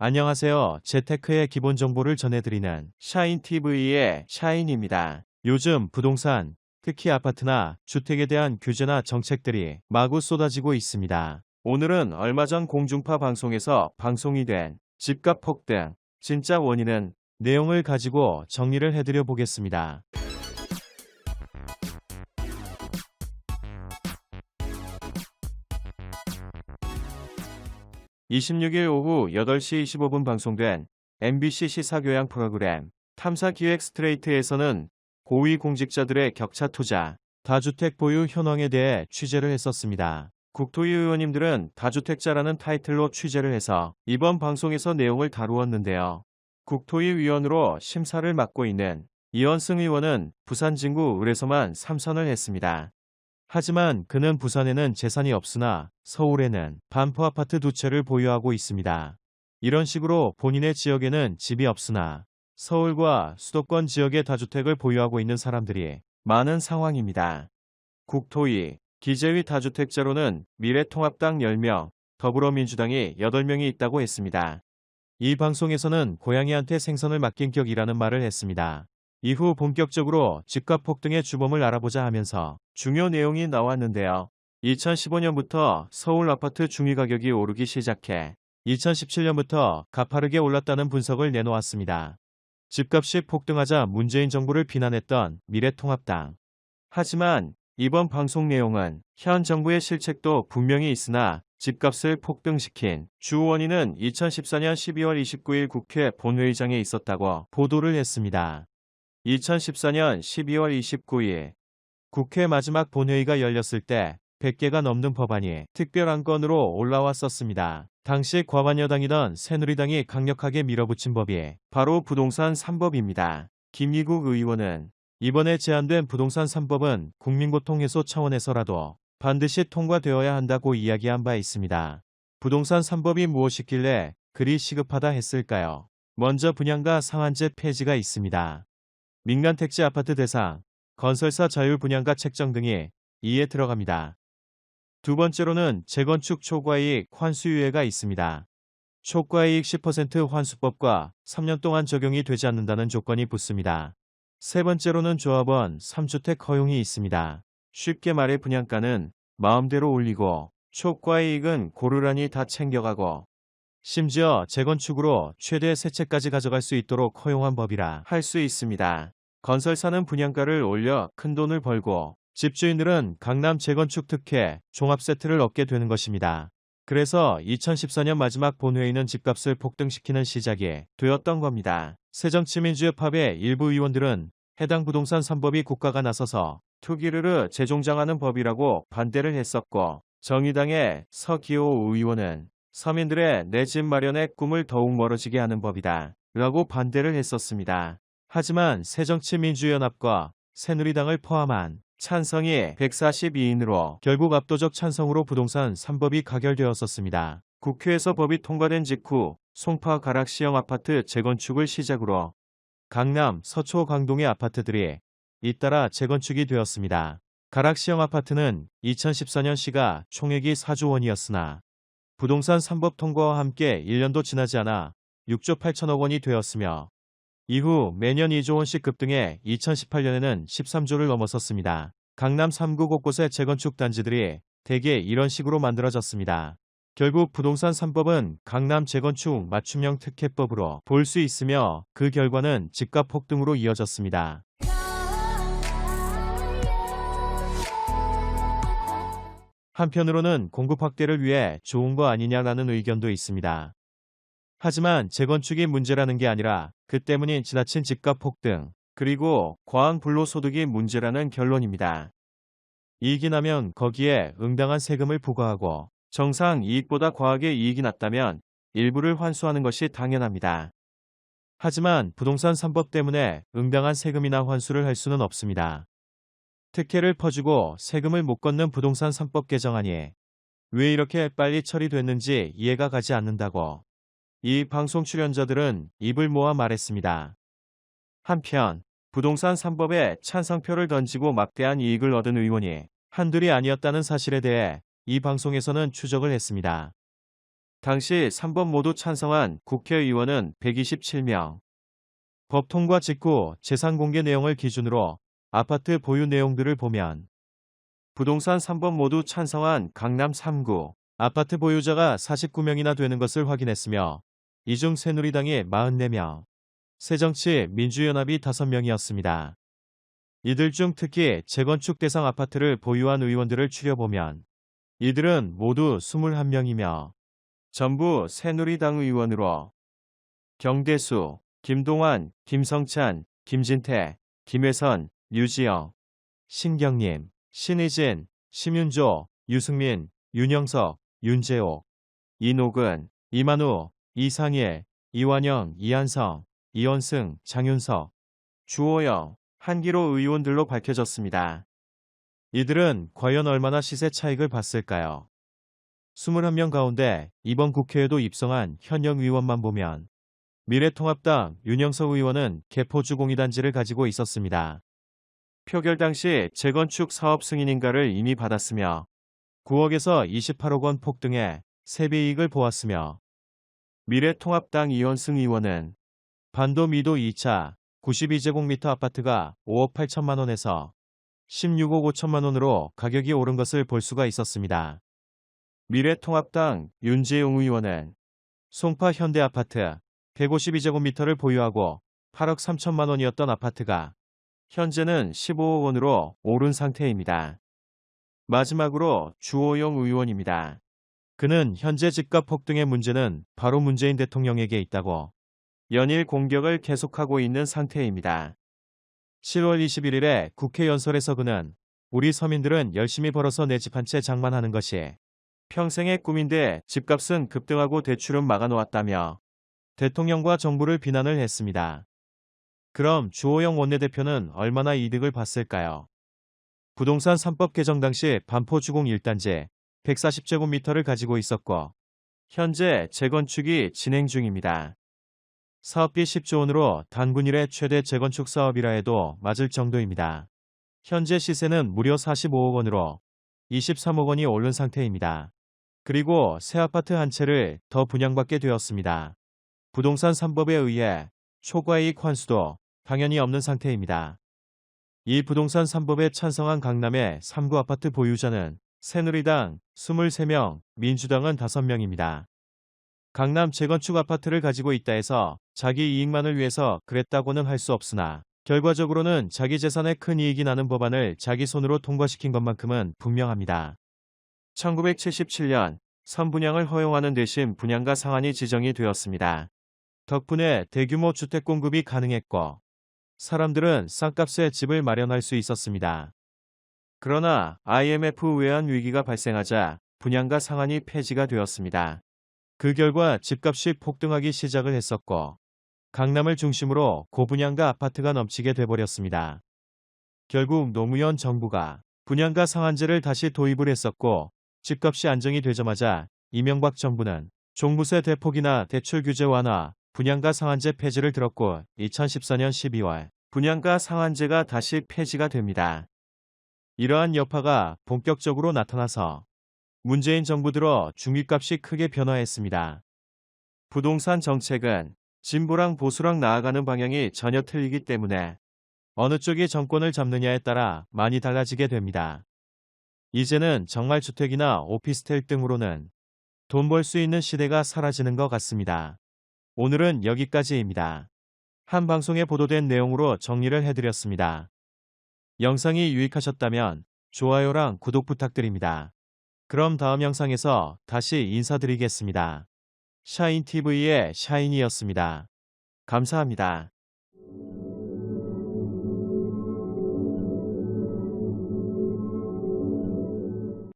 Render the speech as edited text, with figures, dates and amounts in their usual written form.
안녕하세요. 재테크의 기본 정보를 전해드리는 샤인TV의 샤인입니다. 요즘 부동산, 특히 아파트나 주택에 대한 규제나 정책들이 마구 쏟아지고 있습니다. 오늘은 얼마 전 공중파 방송에서 방송이 된 집값 폭등, 진짜 원인은 내용을 가지고 정리를 해드려 보겠습니다. 26일 오후 8시 25분 방송된 MBC 시사교양 프로그램 탐사기획 스트레이트에서는 고위공직자들의 격차 투자, 다주택 보유 현황에 대해 취재를 했었습니다. 국토위 의원님들은 다주택자라는 타이틀로 취재를 해서 이번 방송에서 내용을 다루었는데요. 국토위 위원으로 심사를 맡고 있는 이원승 의원은 부산 진구 을에서만 3선을 했습니다. 하지만 그는 부산에는 재산이 없으나 서울에는 반포 아파트 2채를 보유하고 있습니다. 이런 식으로 본인의 지역에는 집이 없으나 서울과 수도권 지역의 다주택을 보유하고 있는 사람들이 많은 상황입니다. 국토위, 기재위 다주택자로는 미래통합당 10명, 더불어민주당이 8명이 있다고 했습니다. 이 방송에서는 고양이한테 생선을 맡긴 격이라는 말을 했습니다. 이후 본격적으로 집값 폭등의 주범을 알아보자 하면서 중요 내용이 나왔는데요. 2015년부터 서울 아파트 중위가격이 오르기 시작해 2017년부터 가파르게 올랐다는 분석을 내놓았습니다. 집값이 폭등하자 문재인 정부를 비난했던 미래통합당. 하지만 이번 방송 내용은 현 정부의 실책도 분명히 있으나 집값을 폭등시킨 주 원인은 2014년 12월 29일 국회 본회의장에 있었다고 보도를 했습니다. 2014년 12월 29일 국회 마지막 본회의가 열렸을 때 100개가 넘는 법안이 특별안건으로 올라왔었습니다. 당시 과반 여당이던 새누리당이 강력하게 밀어붙인 법이 바로 부동산 3법입니다. 김희국 의원은 이번에 제안된 부동산 3법은 국민고통 해소 차원에서라도 반드시 통과되어야 한다고 이야기한 바 있습니다. 부동산 3법이 무엇이길래 그리 시급하다 했을까요? 먼저 분양가 상한제 폐지가 있습니다. 민간택지 아파트 대상, 건설사 자율 분양가 책정 등이 이에 들어갑니다. 두 번째로는 재건축 초과이익 환수유예가 있습니다. 초과이익 10% 환수법과 3년 동안 적용이 되지 않는다는 조건이 붙습니다. 세 번째로는 조합원 3주택 허용이 있습니다. 쉽게 말해 분양가는 마음대로 올리고 초과이익은 고르란히 다 챙겨가고 심지어 재건축으로 최대 3채까지 가져갈 수 있도록 허용한 법이라 할 수 있습니다. 건설사는 분양가를 올려 큰돈을 벌고 집주인들은 강남 재건축 특혜 종합세트를 얻게 되는 것입니다. 그래서 2014년 마지막 본회의는 집값을 폭등시키는 시작이 되었던 겁니다. 새정치민주협합의 일부 의원들은 해당 부동산 3법이 국가가 나서서 투기를 재종장하는 법이라고 반대를 했었고 정의당의 서기호 의원은 서민들의 내 집 마련의 꿈을 더욱 멀어지게 하는 법이다 라고 반대를 했었습니다. 하지만 새정치민주연합과 새누리당을 포함한 찬성이 142인으로 결국 압도적 찬성으로 부동산 3법이 가결되었었습니다. 국회에서 법이 통과된 직후 송파 가락시형 아파트 재건축을 시작으로 강남 서초 강동의 아파트들이 잇따라 재건축이 되었습니다. 가락시형 아파트는 2014년 시가 총액이 4조 원이었으나 부동산 3법 통과와 함께 1년도 지나지 않아 6조 8천억 원이 되었으며 이후 매년 2조 원씩 급등해 2018년에는 13조를 넘어섰습니다. 강남 3구 곳곳의 재건축 단지들이 대개 이런 식으로 만들어졌습니다. 결국 부동산 3법은 강남 재건축 맞춤형 특혜법으로 볼 수 있으며 그 결과는 집값 폭등으로 이어졌습니다. 한편으로는 공급 확대를 위해 좋은 거 아니냐라는 의견도 있습니다. 하지만 재건축이 문제라는 게 아니라 그 때문인 지나친 집값 폭등, 그리고 과한 불로소득이 문제라는 결론입니다. 이익이 나면 거기에 응당한 세금을 부과하고 정상 이익보다 과하게 이익이 났다면 일부를 환수하는 것이 당연합니다. 하지만 부동산 3법 때문에 응당한 세금이나 환수를 할 수는 없습니다. 특혜를 퍼주고 세금을 못 걷는 부동산 3법 개정안이 왜 이렇게 빨리 처리됐는지 이해가 가지 않는다고 이 방송 출연자들은 입을 모아 말했습니다. 한편 부동산 3법에 찬성표를 던지고 막대한 이익을 얻은 의원이 한둘이 아니었다는 사실에 대해 이 방송에서는 추적을 했습니다. 당시 3번 모두 찬성한 국회의원은 127명. 법 통과 직후 재산 공개 내용을 기준으로 아파트 보유 내용들을 보면 부동산 3번 모두 찬성한 강남 3구 아파트 보유자가 49명이나 되는 것을 확인했으며 이 중 새누리당이 44명, 새정치민주연합이 5명이었습니다. 이들 중 특히 재건축 대상 아파트를 보유한 의원들을 추려보면 이들은 모두 21명이며 전부 새누리당 의원으로 경대수, 김동완, 김성찬, 김진태, 김회선, 유지영, 신경림, 신의진, 심윤조, 유승민, 윤영석, 윤재옥, 이노근, 이만우, 이상일, 이완영, 이한성, 이원승, 장윤석, 주호영, 한기로 의원들로 밝혀졌습니다. 이들은 과연 얼마나 시세 차익을 봤을까요? 21명 가운데 이번 국회에도 입성한 현역 의원만 보면 미래통합당 윤영석 의원은 개포주공이단지를 가지고 있었습니다. 표결 당시 재건축 사업 승인인가를 이미 받았으며 9억에서 28억 원 폭등의 세배이익을 보았으며 미래통합당 이현승 의원은 반도 미도 2차 92제곱미터 아파트가 5억 8천만 원에서 16억 5천만 원으로 가격이 오른 것을 볼 수가 있었습니다. 미래통합당 윤재용 의원은 송파 현대아파트 152제곱미터를 보유하고 8억 3천만 원이었던 아파트가 현재는 15억 원으로 오른 상태입니다. 마지막으로 주호영 의원입니다. 그는 현재 집값 폭등의 문제는 바로 문재인 대통령에게 있다고 연일 공격을 계속하고 있는 상태입니다. 7월 21일에 국회 연설에서 그는 우리 서민들은 열심히 벌어서 내 집 한 채 장만하는 것이 평생의 꿈인데 집값은 급등하고 대출은 막아놓았다며 대통령과 정부를 비난을 했습니다. 그럼 주호영 원내대표는 얼마나 이득을 봤을까요? 부동산 3법 개정 당시 반포주공 1단지 140제곱미터를 가지고 있었고 현재 재건축이 진행 중입니다. 사업비 10조 원으로 단군 이래 최대 재건축 사업이라 해도 맞을 정도입니다. 현재 시세는 무려 45억 원으로 23억 원이 오른 상태입니다. 그리고 새 아파트 한 채를 더 분양받게 되었습니다. 부동산 3법에 의해 초과이익 환수도 당연히 없는 상태입니다. 이 부동산 3법에 찬성한 강남의 3구 아파트 보유자는 새누리당 23명, 민주당은 5명입니다. 강남 재건축 아파트를 가지고 있다 해서 자기 이익만을 위해서 그랬다고는 할 수 없으나 결과적으로는 자기 재산에 큰 이익이 나는 법안을 자기 손으로 통과시킨 것만큼은 분명합니다. 1977년 선분양을 허용하는 대신 분양가 상한이 지정이 되었습니다. 덕분에 대규모 주택 공급이 가능했고 사람들은 싼값에 집을 마련할 수 있었습니다. 그러나 IMF 외환 위기가 발생하자 분양가 상한이 폐지가 되었습니다. 그 결과 집값이 폭등하기 시작을 했었고 강남을 중심으로 고분양가 아파트가 넘치게 돼버렸습니다. 결국 노무현 정부가 분양가 상한제를 다시 도입을 했었고 집값이 안정이 되자마자 이명박 정부는 종부세 대폭이나 대출 규제 완화, 분양가 상한제 폐지를 들었고 2014년 12월 분양가 상한제가 다시 폐지가 됩니다. 이러한 여파가 본격적으로 나타나서 문재인 정부 들어 중위값이 크게 변화했습니다. 부동산 정책은 진보랑 보수랑 나아가는 방향이 전혀 틀리기 때문에 어느 쪽이 정권을 잡느냐에 따라 많이 달라지게 됩니다. 이제는 정말 주택이나 오피스텔 등으로는 돈 벌 수 있는 시대가 사라지는 것 같습니다. 오늘은 여기까지입니다. 한 방송에 보도된 내용으로 정리를 해드렸습니다. 영상이 유익하셨다면 좋아요랑 구독 부탁드립니다. 그럼 다음 영상에서 다시 인사드리겠습니다. 샤인TV의 샤인이었습니다. 감사합니다.